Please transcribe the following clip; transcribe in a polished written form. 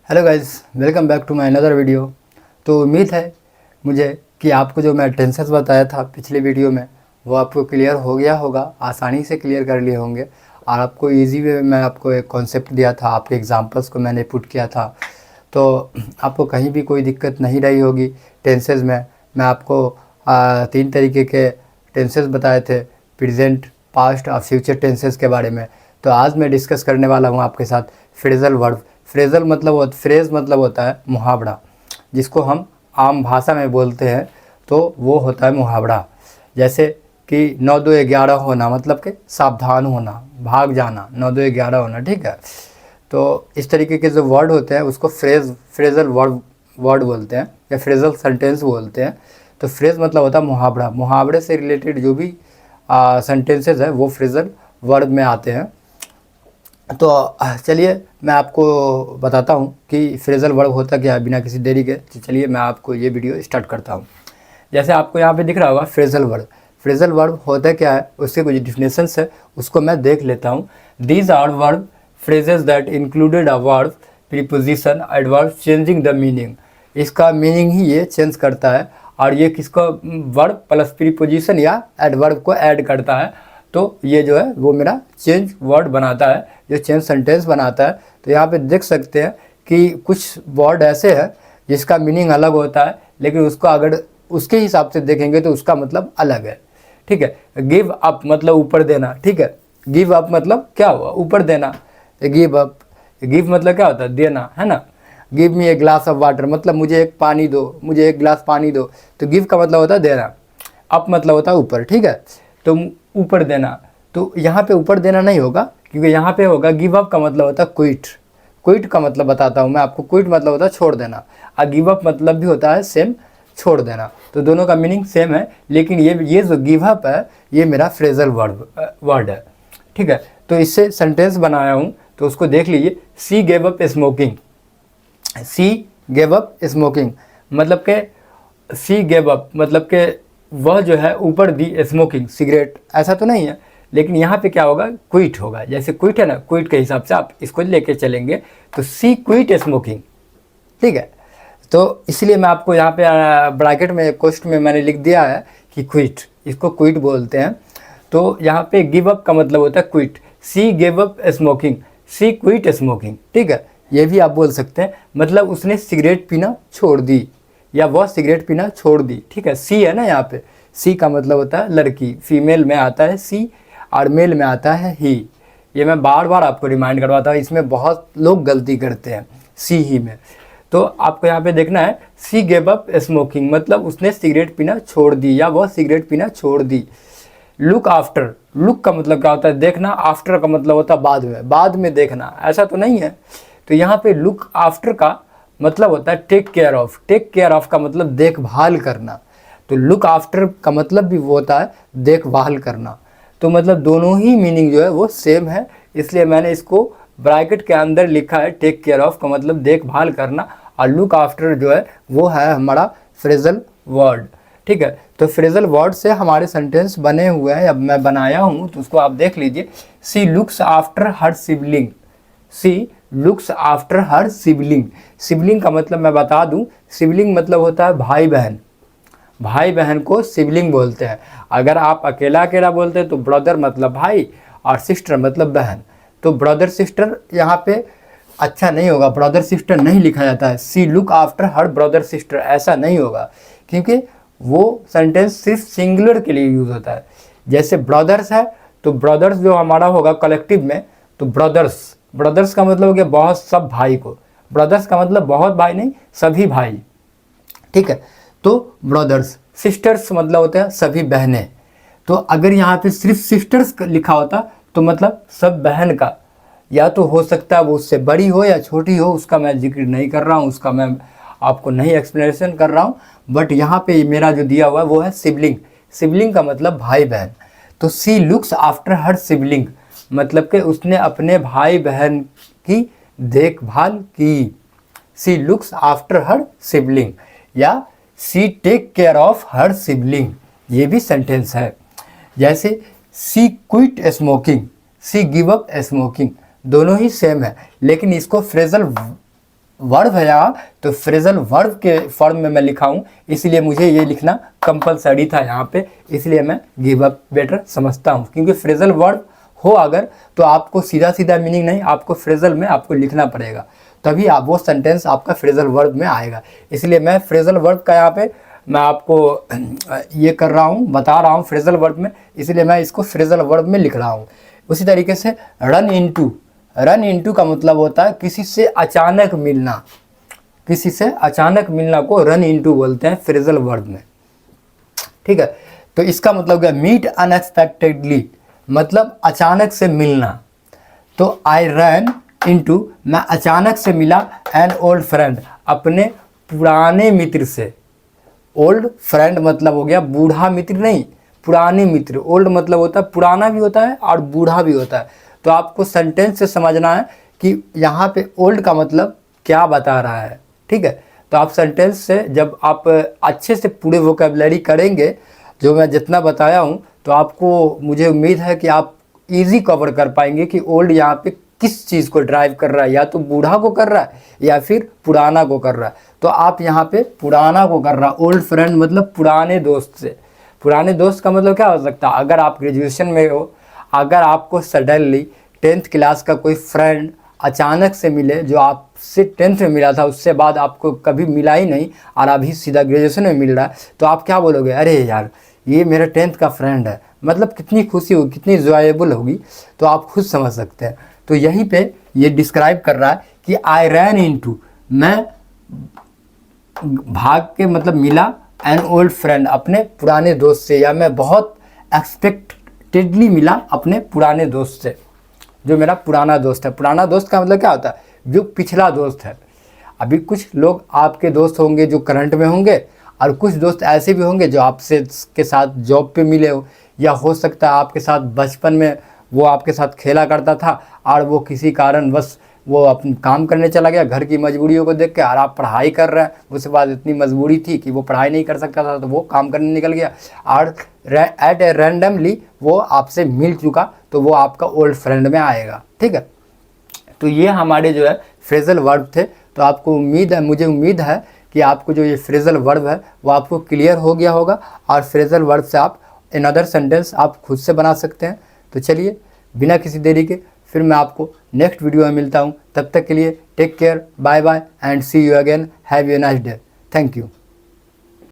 Hello guys, welcome back to my another video. तो उम्मीद है मुझे कि आपको जो मैं टेंसेस बताया था पिछले वीडियो में वो आपको क्लियर हो गया होगा, आसानी से क्लियर कर लिए होंगे। और आपको इजी वे में मैं आपको एक कॉन्सेप्ट दिया था, आपके एग्जांपल्स को मैंने पुट किया था, तो आपको कहीं भी कोई दिक्कत नहीं रही होगी टेंसेस में। मैं आपको 3 तरीके के टेंसेस बताए थे, प्रेजेंट, पास्ट और फ्यूचर टेंसेस के बारे में। तो आज मैं डिस्कस करने वाला हूँ आपके साथ फ्रेजल वर्ब। फ्रेज मतलब होता है मुहावरा, जिसको हम आम भाषा में बोलते हैं तो वो होता है मुहावरा। जैसे कि 9 2 11 होना मतलब कि सावधान होना, भाग जाना, 9 2 11 होना, ठीक है। तो इस तरीके के जो वर्ड होते हैं उसको फ्रेजल वर्ड बोलते हैं या फ्रेजल सेंटेंस बोलते हैं। तो फ्रेज मतलब होता है मुहावरा, मुहावरे से रिलेटेड जो भी सेंटेंसेज है वो फ्रेजल वर्ड में आते हैं। तो चलिए मैं आपको बताता हूँ कि फ्रेजल वर्ब होता क्या है बिना किसी देरी के। तो चलिए मैं आपको ये वीडियो स्टार्ट करता हूँ। जैसे आपको यहाँ पे दिख रहा होगा फ्रेजल वर्ब। फ्रेजल वर्ब होता क्या है, उसके कुछ डिफिनेशंस है, उसको मैं देख लेता हूँ। These are verb phrases that included a verb preposition adverb changing the meaning. इसका मीनिंग ही ये चेंज करता है और ये किसको वर्ब प्लस प्रीपोजिशन या एडवर्ब को ऐड करता है। तो ये जो है वो मेरा चेंज वर्ड बनाता है, जो चेंज सेंटेंस बनाता है। तो यहाँ पे देख सकते हैं कि कुछ वर्ड ऐसे हैं जिसका मीनिंग अलग होता है, लेकिन उसको अगर उसके हिसाब से देखेंगे तो उसका मतलब अलग है, ठीक है। गिव अप मतलब ऊपर देना, ठीक है। गिव अप मतलब क्या हुआ, ऊपर देना। गिव अप, गिव मतलब क्या होता है, देना, है ना। Give me a glass of water मतलब मुझे एक पानी दो, मुझे एक गिलास पानी दो। तो गिव का मतलब होता है देना, अप मतलब होता है ऊपर, ठीक है। तो ऊपर देना, तो यहाँ पे ऊपर देना नहीं होगा, क्योंकि यहाँ पे होगा गिव अप का मतलब होता है क्विट। क्विट का मतलब बताता हूँ मैं आपको। क्विट मतलब होता है छोड़ देना, और गिव अप मतलब भी होता है सेम, छोड़ देना। तो दोनों का मीनिंग सेम है, लेकिन ये जो गिव अप है ये मेरा फ्रेजल वर्ड है, ठीक है। तो इससे सेंटेंस बनाया हूँ, तो उसको देख लीजिए। सी गेव अप स्मोकिंग। सी गेव अप स्मोकिंग मतलब के सी गेव अप मतलब के वह जो है ऊपर दी स्मोकिंग, सिगरेट, ऐसा तो नहीं है। लेकिन यहाँ पे क्या होगा, क्विट होगा। जैसे क्विट है ना, क्विट के हिसाब से आप इसको लेके चलेंगे तो सी क्विट स्मोकिंग, ठीक है। तो इसलिए मैं आपको यहाँ पे ब्रैकेट में क्वेश्चन में मैंने लिख दिया है कि क्विट, इसको क्विट बोलते हैं। तो यहाँ पे गिव अप का मतलब होता है क्विट। सी गिव अप स्मोकिंग, सी क्विट स्मोकिंग, ठीक है। ये भी आप बोल सकते हैं, मतलब उसने सिगरेट पीना छोड़ दी या वह सिगरेट पीना छोड़ दी, ठीक है। सी है ना यहाँ पे, सी का मतलब होता है लड़की, फीमेल में आता है सी और मेल में आता है ही। ये मैं बार बार आपको रिमाइंड करवाता हूँ, इसमें बहुत लोग गलती करते हैं सी ही में। तो आपको यहाँ पे देखना है सी गेव अप स्मोकिंग मतलब उसने सिगरेट पीना छोड़ दी या वह सिगरेट पीना छोड़ दी। लुक आफ्टर, लुक का मतलब क्या होता है, देखना। आफ्टर का मतलब होता है बाद में, बाद में देखना, ऐसा तो नहीं है। तो यहाँ पे लुक आफ्टर का मतलब होता है take care of. Take care of का मतलब देखभाल करना। तो लुक आफ्टर का मतलब भी वो होता है देखभाल करना। तो मतलब दोनों ही मीनिंग जो है वो सेम है, इसलिए मैंने इसको ब्रैकेट के अंदर लिखा है। टेक केयर ऑफ का मतलब देखभाल करना, और लुक आफ्टर जो है वो है हमारा फ्रेजल वर्ड, ठीक है। तो फ्रेजल वर्ड से हमारे सेंटेंस बने हुए हैं, अब मैं बनाया हूँ तो उसको आप देख लीजिए। She looks after her sibling. She looks after her sibling. Sibling का मतलब मैं बता दूं, सिबलिंग मतलब होता है भाई बहन। भाई बहन को सिबलिंग बोलते हैं। अगर आप अकेला अकेला बोलते हैं तो ब्रदर मतलब भाई और सिस्टर मतलब बहन। तो ब्रदर सिस्टर यहाँ पे अच्छा नहीं होगा, ब्रदर सिस्टर नहीं लिखा जाता है। She look after her brother sister ऐसा नहीं होगा, क्योंकि वो सेंटेंस सिर्फ सिंगुलर के लिए यूज होता है। जैसे ब्रदर्स है तो ब्रदर्स जो हमारा होगा कलेक्टिव में, तो ब्रदर्स, ब्रदर्स का मतलब हो गया बहुत, सब भाई को। ब्रदर्स का मतलब बहुत भाई नहीं, सभी भाई, ठीक है। तो ब्रदर्स, सिस्टर्स मतलब होता है सभी बहनें। तो अगर यहाँ पे सिर्फ सिस्टर्स लिखा होता तो मतलब सब बहन का, या तो हो सकता है वो उससे बड़ी हो या छोटी हो, उसका मैं जिक्र नहीं कर रहा हूँ, उसका मैं आपको नहीं एक्सप्लेनेशन कर रहा हूँ। बट यहाँ पे मेरा जो दिया हुआ है वो है सिबलिंग। सिबलिंग का मतलब भाई बहन। तो she looks after her sibling मतलब कि उसने अपने भाई बहन की देखभाल की। She looks after her sibling या she take care of her sibling, ये भी सेंटेंस है। जैसे she quit smoking, she give up smoking, दोनों ही सेम है, लेकिन इसको फ्रेजल वर्ब है यहाँ, तो फ्रेजल वर्ब के फॉर्म में मैं लिखा हूँ, इसलिए मुझे ये लिखना कंपलसरी था यहाँ पे, इसलिए मैं गिव अप बेटर समझता हूँ। क्योंकि फ्रेजल वर्ब हो अगर, तो आपको सीधा सीधा मीनिंग नहीं, आपको फ्रेजल में आपको लिखना पड़ेगा, तभी आप वो सेंटेंस आपका फ्रेजल वर्ब में आएगा। इसलिए मैं फ्रेजल वर्ब का यहाँ पे मैं आपको ये कर रहा हूँ, बता रहा हूँ फ्रेजल वर्ब में, इसलिए मैं इसको फ्रेजल वर्ब में लिख रहा हूँ। उसी तरीके से रन इनटू, रन इनटू का मतलब होता है किसी से अचानक मिलना, किसी से अचानक मिलना को रन इनटू बोलते हैं फ्रेजल वर्ब में, ठीक है। तो इसका मतलब क्या, मीट अनएक्सपेक्टेडली, मतलब अचानक से मिलना। तो आई रन इनटू, मैं अचानक से मिला एन ओल्ड फ्रेंड, अपने पुराने मित्र से। ओल्ड फ्रेंड मतलब हो गया बूढ़ा मित्र नहीं, पुराने मित्र। ओल्ड मतलब होता है पुराना भी होता है और बूढ़ा भी होता है। तो आपको सेंटेंस से समझना है कि यहाँ पे ओल्ड का मतलब क्या बता रहा है, ठीक है। तो आप सेंटेंस से जब आप अच्छे से पूरे वोकैबुलरी करेंगे, जो मैं जितना बताया हूँ, तो आपको मुझे उम्मीद है कि आप इजी कवर कर पाएंगे कि ओल्ड यहाँ पे किस चीज़ को ड्राइव कर रहा है, या तो बूढ़ा को कर रहा है या फिर पुराना को कर रहा है। तो आप यहाँ पे पुराना को कर रहा है। ओल्ड फ्रेंड मतलब पुराने दोस्त से। पुराने दोस्त का मतलब क्या हो सकता है, अगर आप ग्रेजुएशन में हो, अगर आपको सडनली 10th क्लास का कोई फ्रेंड अचानक से मिले, जो आपसे 10th में मिला था, उससे बाद आपको कभी मिला ही नहीं और अभी सीधा ग्रेजुएशन में मिल रहा है, तो आप क्या बोलोगे, अरे यार ये मेरा 10th का फ्रेंड है। मतलब कितनी खुशी होगी, कितनी इंजॉयबल होगी, तो आप खुद समझ सकते हैं। तो यहीं पे ये डिस्क्राइब कर रहा है कि आई रैन इनटू, मैं भाग के मतलब मिला एन ओल्ड फ्रेंड, अपने पुराने दोस्त से, या मैं बहुत एक्सपेक्टेडली मिला अपने पुराने दोस्त से, जो मेरा पुराना दोस्त है। पुराना दोस्त का मतलब क्या होता है, जो पिछला दोस्त है। अभी कुछ लोग आपके दोस्त होंगे जो करंट में होंगे, और कुछ दोस्त ऐसे भी होंगे जो आपसे के साथ जॉब पे मिले हो, या हो सकता है आपके साथ बचपन में वो आपके साथ खेला करता था और वो किसी कारण बस वो अपने काम करने चला गया, घर की मजबूरियों को देख के, और आप पढ़ाई कर रहे हैं, उसके बाद इतनी मजबूरी थी कि वो पढ़ाई नहीं कर सकता था, तो वो काम करने निकल गया, और एट ए रैंडमली वो आपसे मिल चुका, तो वो आपका ओल्ड फ्रेंड में आएगा, ठीक है। तो ये हमारे जो है फ्रेजल वर्ब थे। तो आपको उम्मीद है, मुझे उम्मीद है कि आपको जो ये फ्रेजल वर्ब है वो आपको क्लियर हो गया होगा, और फ्रेजल वर्ब से आप अनदर सेंटेंस आप खुद से बना सकते हैं। तो चलिए बिना किसी देरी के फिर मैं आपको नेक्स्ट वीडियो में मिलता हूँ। तब तक के लिए take care, bye bye and see you again, have a nice day, thank you.